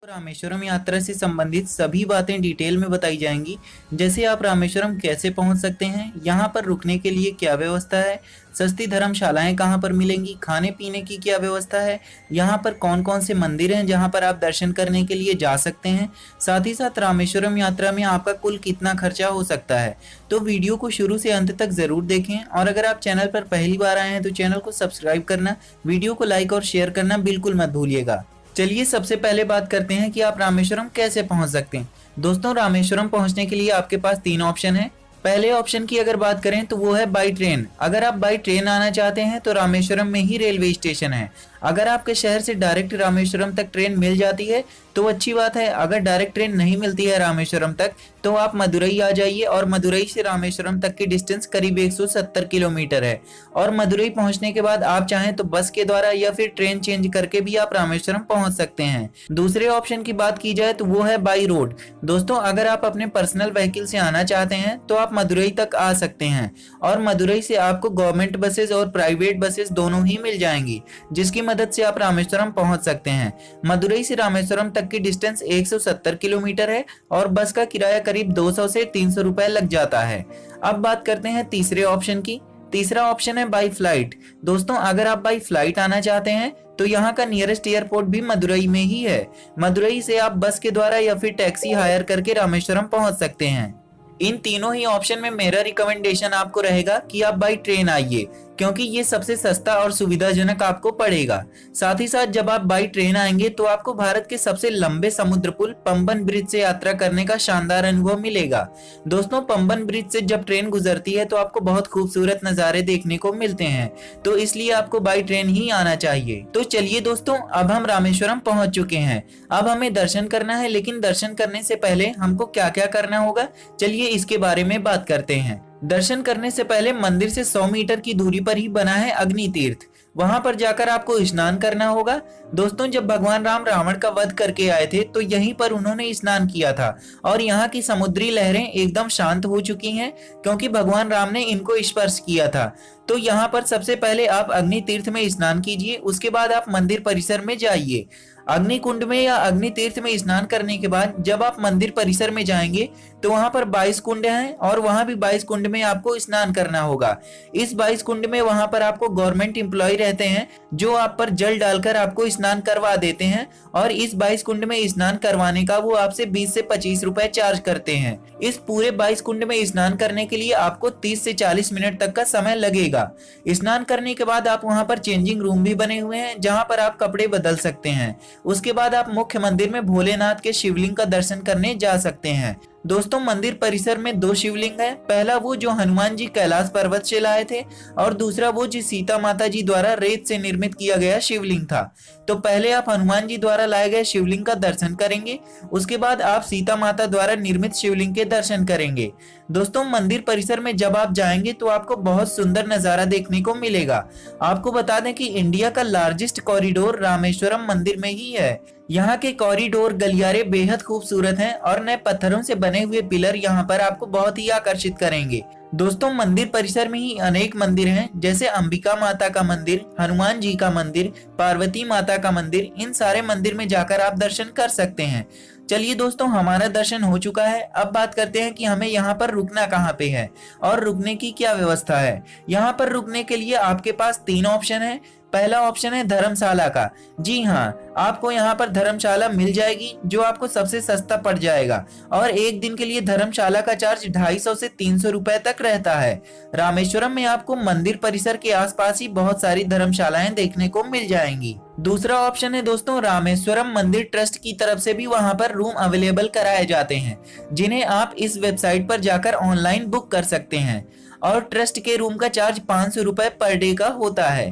रामेश्वरम यात्रा से संबंधित सभी बातें डिटेल में बताई जाएंगी। जैसे आप रामेश्वरम कैसे पहुंच सकते हैं, यहाँ पर रुकने के लिए क्या व्यवस्था है, सस्ती धर्मशालाएं कहाँ पर मिलेंगी, खाने पीने की क्या व्यवस्था है, यहाँ पर कौन कौन से मंदिर हैं जहाँ पर आप दर्शन करने के लिए जा सकते हैं, साथ ही साथ रामेश्वरम यात्रा में आपका कुल कितना खर्चा हो सकता है। तो वीडियो को शुरू से अंत तक जरूर देखें और अगर आप चैनल पर पहली बार आए हैं तो चैनल को सब्सक्राइब करना, वीडियो को लाइक और शेयर करना बिल्कुल मत भूलिएगा। चलिए सबसे पहले बात करते हैं कि आप रामेश्वरम कैसे पहुंच सकते हैं। दोस्तों, रामेश्वरम पहुंचने के लिए आपके पास 3 ऑप्शन है। पहले ऑप्शन की अगर बात करें तो वो है बाई ट्रेन। अगर आप बाई ट्रेन आना चाहते हैं तो रामेश्वरम में ही रेलवे स्टेशन है। अगर आपके शहर से डायरेक्ट रामेश्वरम तक ट्रेन मिल जाती है तो अच्छी बात है। अगर डायरेक्ट ट्रेन नहीं मिलती है रामेश्वरम तक तो आप मदुरई आ जाइए और मदुरई से रामेश्वरम तक की डिस्टेंस करीब 170 किलोमीटर है। और मदुरई पहुंचने के बाद आप चाहें तो बस के द्वारा या फिर ट्रेन चेंज करके भी आप रामेश्वरम पहुंच सकते हैं। दूसरे ऑप्शन की बात की जाए तो वो है बाई रोड। दोस्तों, अगर आप अपने पर्सनल व्हीकल से आना चाहते हैं तो आप मदुरई तक आ सकते हैं और मदुरई से आपको गवर्नमेंट बसेस और प्राइवेट बसेस दोनों ही मिल जाएंगी, जिसकी मदद से आप रामेश्वरम पहुंच सकते हैं। मदुरई से रामेश्वरम तक की डिस्टेंस 170 किलोमीटर है और बस का किराया करीब 200 से 300 रुपए लग जाता है। अब बात करते हैं तीसरे ऑप्शन की। तीसरा ऑप्शन है बाई फ्लाइट। दोस्तों, अगर आप बाई फ्लाइट आना चाहते हैं तो यहाँ का नियरेस्ट एयरपोर्ट भी मदुरई में ही है। मदुरई से आप बस के द्वारा या फिर टैक्सी हायर करके रामेश्वरम पहुंच सकते हैं। इन तीनों ही ऑप्शन में मेरा रिकमेंडेशन आपको रहेगा कि आप बाई ट्रेन आइए, क्योंकि ये सबसे सस्ता और सुविधाजनक आपको पड़ेगा। साथ ही साथ जब आप बाई ट्रेन आएंगे तो आपको भारत के सबसे लंबे समुद्र पुल पंबन ब्रिज से यात्रा करने का शानदार अनुभव मिलेगा। दोस्तों, पंबन ब्रिज से जब ट्रेन गुजरती है तो आपको बहुत खूबसूरत नजारे देखने को मिलते हैं, तो इसलिए आपको बाई ट्रेन ही आना चाहिए। तो चलिए दोस्तों, अब हम रामेश्वरम पहुंच चुके हैं। अब हमें दर्शन करना है, लेकिन दर्शन करने से पहले हमको क्या क्या करना होगा, चलिए इसके बारे में बात करते हैं। दर्शन करने से पहले मंदिर से 100 मीटर की दूरी पर ही बना है अग्नि तीर्थ। वहां पर जाकर आपको स्नान करना होगा। दोस्तों, जब भगवान राम रावण का वध करके आए थे तो यहीं पर उन्होंने स्नान किया था और यहाँ की समुद्री लहरें एकदम शांत हो चुकी हैं, क्योंकि भगवान राम ने इनको स्पर्श किया था। तो यहाँ पर सबसे पहले आप अग्नि तीर्थ में स्नान कीजिए, उसके बाद आप मंदिर परिसर में जाइए। अग्नि कुंड में या अग्नि तीर्थ में स्नान करने के बाद जब आप मंदिर परिसर में जाएंगे तो वहां पर 22 कुंड हैं और वहां भी 22 कुंड में आपको स्नान करना होगा। इस 22 कुंड में वहां पर आपको गवर्नमेंट एम्प्लॉय रहते हैं जो आप पर जल डालकर आपको स्नान करवा देते हैं और इस 22 कुंड में स्नान करवाने का वो आपसे 20 से 25 रुपए चार्ज करते हैं। इस पूरे 22 कुंड में स्नान करने के लिए आपको 30 से 40 मिनट तक का समय लगेगा। स्नान करने के बाद आप वहां पर चेंजिंग रूम भी बने हुए हैं जहां पर आप कपड़े बदल सकते हैं। उसके बाद आप मुख्य मंदिर में भोलेनाथ के शिवलिंग का दर्शन करने जा सकते हैं। दोस्तों, मंदिर परिसर में 2 शिवलिंग हैं। पहला वो जो हनुमान जी कैलाश पर्वत से लाए थे और दूसरा वो जो सीता माता जी द्वारा रेत से निर्मित किया गया शिवलिंग था। तो पहले आप हनुमान जी द्वारा लाए गए शिवलिंग का दर्शन करेंगे, उसके बाद आप सीता माता द्वारा निर्मित शिवलिंग के दर्शन करेंगे। दोस्तों, मंदिर परिसर में जब आप जाएंगे तो आपको बहुत सुंदर नजारा देखने को मिलेगा। आपको बता दें कि इंडिया का लार्जेस्ट कॉरिडोर रामेश्वरम मंदिर में ही है। यहाँ के कॉरिडोर गलियारे बेहद खूबसूरत हैं और नए पत्थरों से बने हुए पिलर यहाँ पर आपको बहुत ही आकर्षित करेंगे। दोस्तों, मंदिर परिसर में ही अनेक मंदिर हैं, जैसे अंबिका माता का मंदिर, हनुमान जी का मंदिर, पार्वती माता का मंदिर। इन सारे मंदिर में जाकर आप दर्शन कर सकते हैं। चलिए दोस्तों, हमारा दर्शन हो चुका है। अब बात करते हैं कि हमें यहाँ पर रुकना कहाँ पे है और रुकने की क्या व्यवस्था है। यहाँ पर रुकने के लिए आपके पास 3 ऑप्शन है। पहला ऑप्शन है धर्मशाला का। जी हाँ, आपको यहाँ पर धर्मशाला मिल जाएगी जो आपको सबसे सस्ता पड़ जाएगा और एक दिन के लिए धर्मशाला का चार्ज 250 से 300 रुपए तक रहता है। रामेश्वरम में आपको मंदिर परिसर के आसपास ही बहुत सारी धर्मशालाएं देखने को मिल जाएंगी। दूसरा ऑप्शन है दोस्तों रामेश्वरम मंदिर ट्रस्ट की तरफ से भी वहां पर रूम अवेलेबल कराए जाते हैं, जिन्हें आप इस वेबसाइट पर जाकर ऑनलाइन बुक कर सकते हैं और ट्रस्ट के रूम का चार्ज 500 रुपए पर डे का होता है।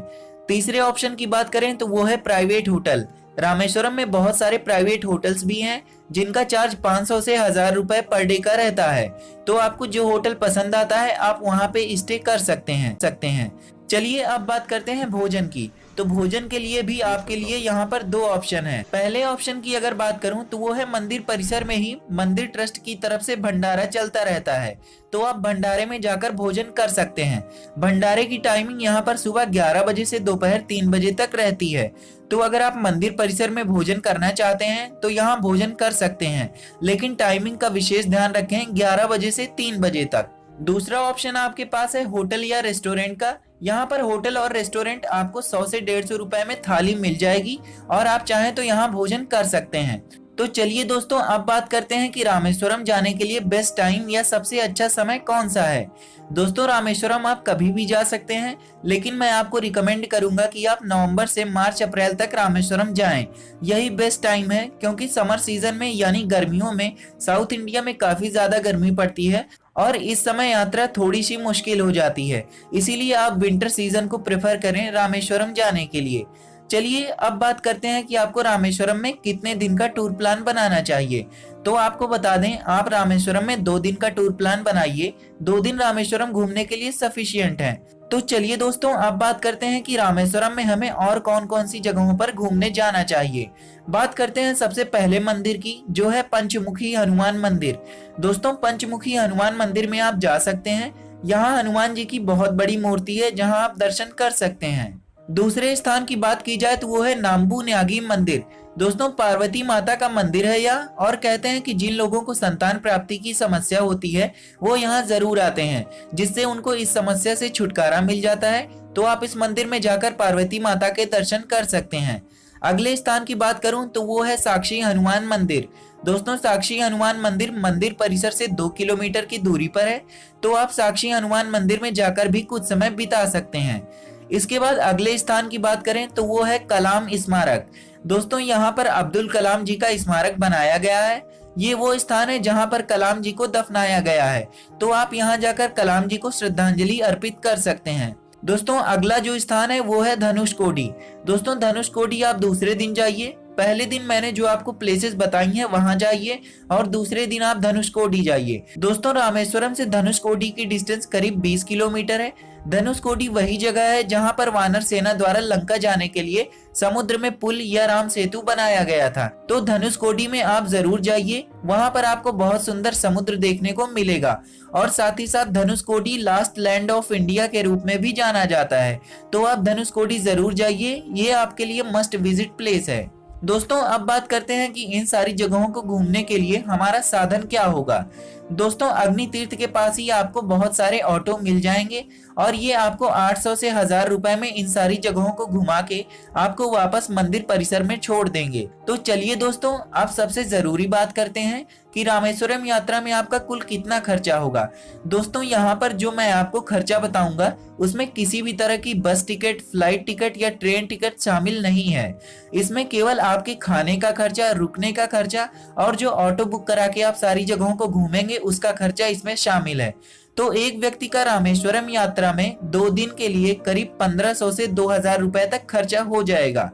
तीसरे ऑप्शन की बात करें तो वो है प्राइवेट होटल। रामेश्वरम में बहुत सारे प्राइवेट होटल्स भी हैं जिनका चार्ज 500 से 1000 रुपए पर डे का रहता है। तो आपको जो होटल पसंद आता है आप वहां पे स्टे कर सकते हैं। चलिए अब बात करते हैं भोजन की। तो भोजन के लिए भी आपके लिए यहाँ पर 2 ऑप्शन है। पहले ऑप्शन की अगर बात करूं तो वो है मंदिर परिसर में ही मंदिर ट्रस्ट की तरफ से भंडारा चलता रहता है, तो आप भंडारे में जाकर भोजन कर सकते हैं। भंडारे की टाइमिंग यहाँ पर सुबह 11 बजे से दोपहर 3 बजे तक रहती है। तो अगर आप मंदिर परिसर में भोजन करना चाहते हैं तो यहाँ भोजन कर सकते हैं, लेकिन टाइमिंग का विशेष ध्यान रखें, 11 बजे से 3 बजे तक। दूसरा ऑप्शन आपके पास है होटल या रेस्टोरेंट का। यहाँ पर होटल और रेस्टोरेंट आपको 100 से 150 रुपए में थाली मिल जाएगी और आप चाहें तो यहाँ भोजन कर सकते हैं। तो चलिए दोस्तों, अब बात करते हैं कि रामेश्वरम जाने के लिए बेस्ट टाइम या सबसे अच्छा समय कौन सा है। दोस्तों, रामेश्वरम आप कभी भी जा सकते हैं, लेकिन मैं आपको रिकमेंड करूंगा कि आप नवंबर से मार्च अप्रैल तक रामेश्वरम जाएं। यही बेस्ट टाइम है, क्योंकि समर सीजन में यानी गर्मियों में साउथ इंडिया में काफी ज्यादा गर्मी पड़ती है और इस समय यात्रा थोड़ी सी मुश्किल हो जाती है। इसीलिए आप विंटर सीजन को प्रेफर करें रामेश्वरम जाने के लिए। चलिए अब बात करते हैं कि आपको रामेश्वरम में कितने दिन का टूर प्लान बनाना चाहिए। तो आपको बता दें, आप रामेश्वरम में 2 दिन का टूर प्लान बनाइए। 2 दिन रामेश्वरम घूमने के लिए सफिशिएंट है। तो चलिए दोस्तों, अब बात करते हैं कि रामेश्वरम में हमें और कौन कौन सी जगहों पर घूमने जाना चाहिए। बात करते हैं सबसे पहले मंदिर की, जो है पंचमुखी हनुमान मंदिर। दोस्तों, पंचमुखी हनुमान मंदिर में आप जा सकते हैं। यहाँ हनुमान जी की बहुत बड़ी मूर्ति है, जहाँ आप दर्शन कर सकते हैं। दूसरे स्थान की बात की जाए तो वो है नाम्बू न्यागी मंदिर। दोस्तों, पार्वती माता का मंदिर है यह, और कहते हैं कि जिन लोगों को संतान प्राप्ति की समस्या होती है वो यहाँ जरूर आते हैं, जिससे उनको इस समस्या से छुटकारा मिल जाता है। तो आप इस मंदिर में जाकर पार्वती माता के दर्शन कर सकते हैं। अगले स्थान की बात करूं तो वो है साक्षी हनुमान मंदिर। दोस्तों, साक्षी हनुमान मंदिर मंदिर परिसर से 2 किलोमीटर की दूरी पर है, तो आप साक्षी हनुमान मंदिर में जाकर भी कुछ समय बिता सकते हैं। इसके बाद अगले स्थान की बात करें तो वो है कलाम स्मारक। दोस्तों, यहाँ पर अब्दुल कलाम जी का स्मारक बनाया गया है। ये वो स्थान है जहाँ पर कलाम जी को दफनाया गया है, तो आप यहाँ जाकर कलाम जी को श्रद्धांजलि अर्पित कर सकते हैं। दोस्तों, अगला जो स्थान है वो है धनुषकोडी। दोस्तों, धनुषकोडी आप दूसरे दिन जाइए। पहले दिन मैंने जो आपको प्लेसेस बताई हैं वहां जाइए, और दूसरे दिन आप धनुषकोडी जाइए। दोस्तों, रामेश्वरम से धनुषकोडी की डिस्टेंस करीब 20 किलोमीटर है। धनुषकोडी वही जगह है जहां पर वानर सेना द्वारा लंका जाने के लिए समुद्र में पुल या राम सेतु बनाया गया था। तो धनुषकोडी में आप जरूर जाइए, वहां पर आपको बहुत सुंदर समुद्र देखने को मिलेगा। और साथ ही साथ Dhanushkodi last land of India के रूप में भी जाना जाता है। तो आप धनुषकोडी जरूर जाइए, ये आपके लिए मस्ट विजिट प्लेस है। दोस्तों, अब बात करते हैं कि इन सारी जगहों को घूमने के लिए हमारा साधन क्या होगा। दोस्तों, अग्नि तीर्थ के पास ही आपको बहुत सारे ऑटो मिल जाएंगे, और ये आपको 800 से 1000 रुपए में इन सारी जगहों को घुमा के आपको वापस मंदिर परिसर में छोड़ देंगे। तो चलिए दोस्तों, आप सबसे जरूरी बात करते हैं कि रामेश्वरम यात्रा में आपका कुल कितना खर्चा होगा। दोस्तों, यहाँ पर जो मैं आपको खर्चा बताऊंगा उसमें किसी भी तरह की बस टिकट, फ्लाइट टिकट या ट्रेन टिकट शामिल नहीं है। इसमें केवल आपके खाने का खर्चा, रुकने का खर्चा और जो ऑटो बुक करा के आप सारी जगहों को घूमेंगे उसका खर्चा इसमें शामिल है। तो एक व्यक्ति का रामेश्वरम यात्रा में 2 दिन के लिए करीब 1500 से 2000 रुपए तक खर्चा हो जाएगा।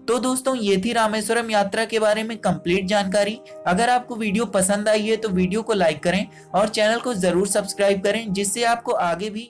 तो दोस्तों, ये थी रामेश्वरम यात्रा के बारे में कंप्लीट जानकारी। अगर आपको वीडियो पसंद आई है तो वीडियो को लाइक करें और चैनल को जरूर सब्सक्राइब करें, जिससे आपको आगे भी